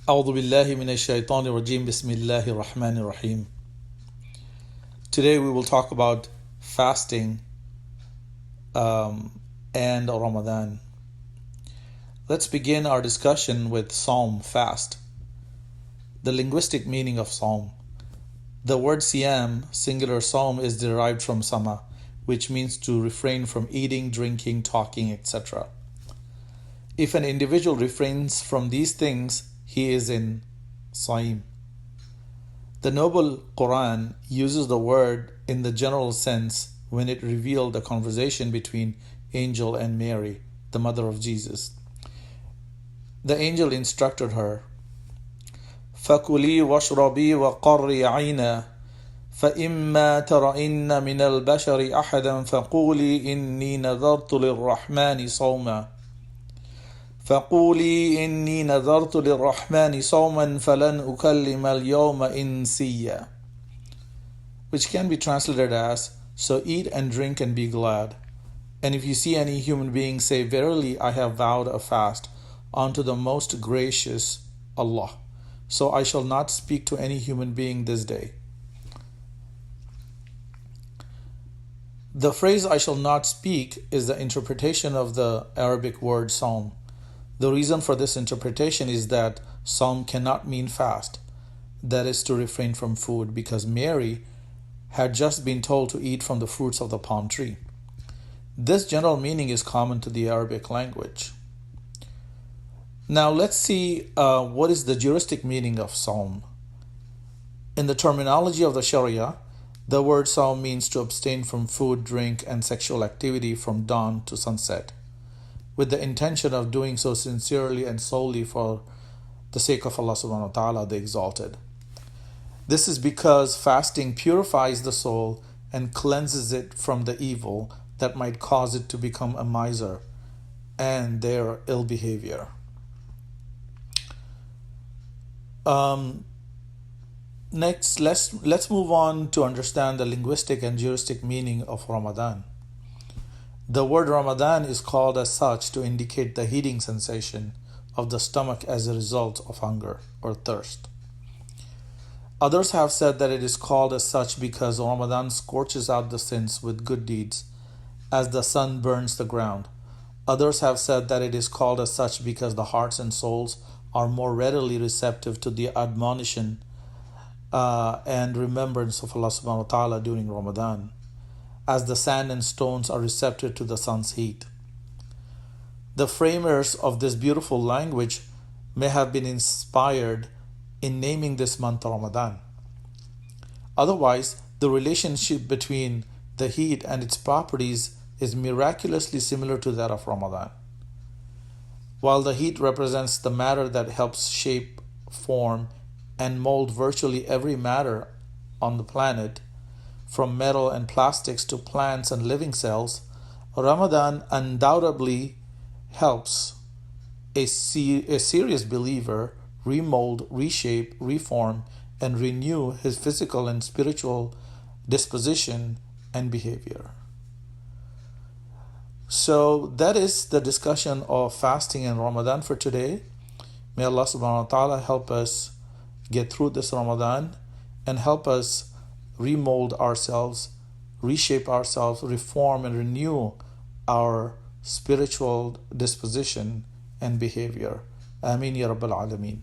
أعوذ بالله من الشيطان الرجيم بسم الله الرحمن الرحيم. Today we will talk about fasting and Ramadan. Let's begin our discussion with Psalm, fast. The linguistic meaning of Psalm. The word siyam, singular Psalm, is derived from sama, which means to refrain from eating, drinking, talking, etc. If an individual refrains from these things, he is in Saim. The noble Quran uses the word in the general sense when it revealed the conversation between angel and Mary, the mother of Jesus. The angel instructed her, فَكُلِي وَاشْرَبِي وَقَرِّي عَيْنًا فَإِمَّا تَرَئِنَّ مِنَ الْبَشَرِ أَحَدًا فَقُولِي إِنِّي نَذَرْتُ لِلرَّحْمَنِ صَوْمًا فَلَنْ أُكَلِّمَ الْيَوْمَ إِنْسِيًّا, which can be translated as, so eat and drink and be glad. And if you see any human being, say, verily I have vowed a fast unto the most gracious Allah, so I shall not speak to any human being this day. The phrase I shall not speak is the interpretation of the Arabic word Psalm. The reason for this interpretation is that Psalm cannot mean fast, that is to refrain from food, because Mary had just been told to eat from the fruits of the palm tree. This general meaning is common to the Arabic language. Now let's see what is the juristic meaning of Psalm. In the terminology of the Sharia, the word Psalm means to abstain from food, drink, and sexual activity from dawn to sunset, with the intention of doing so sincerely and solely for the sake of Allah subhanahu wa ta'ala, the Exalted. This is because fasting purifies the soul and cleanses it from the evil that might cause it to become a miser and their ill behavior. Next, let's move on to understand the linguistic and juristic meaning of Ramadan. The word Ramadan is called as such to indicate the heating sensation of the stomach as a result of hunger or thirst. Others have said that it is called as such because Ramadan scorches out the sins with good deeds as the sun burns the ground. Others have said that it is called as such because the hearts and souls are more readily receptive to the admonition and remembrance of Allah subhanahu wa ta'ala during Ramadan, as the sand and stones are receptive to the sun's heat. The framers of this beautiful language may have been inspired in naming this month Ramadan. Otherwise, the relationship between the heat and its properties is miraculously similar to that of Ramadan. While the heat represents the matter that helps shape, form, and mold virtually every matter on the planet, from metal and plastics to plants and living cells, Ramadan undoubtedly helps a serious believer remold, reshape, reform, and renew his physical and spiritual disposition and behavior. So that is the discussion of fasting and Ramadan for today. May Allah subhanahu wa ta'ala help us get through this Ramadan and help us remold ourselves, reshape ourselves, reform and renew our spiritual disposition and behavior. Ameen ya Rabbal Alameen.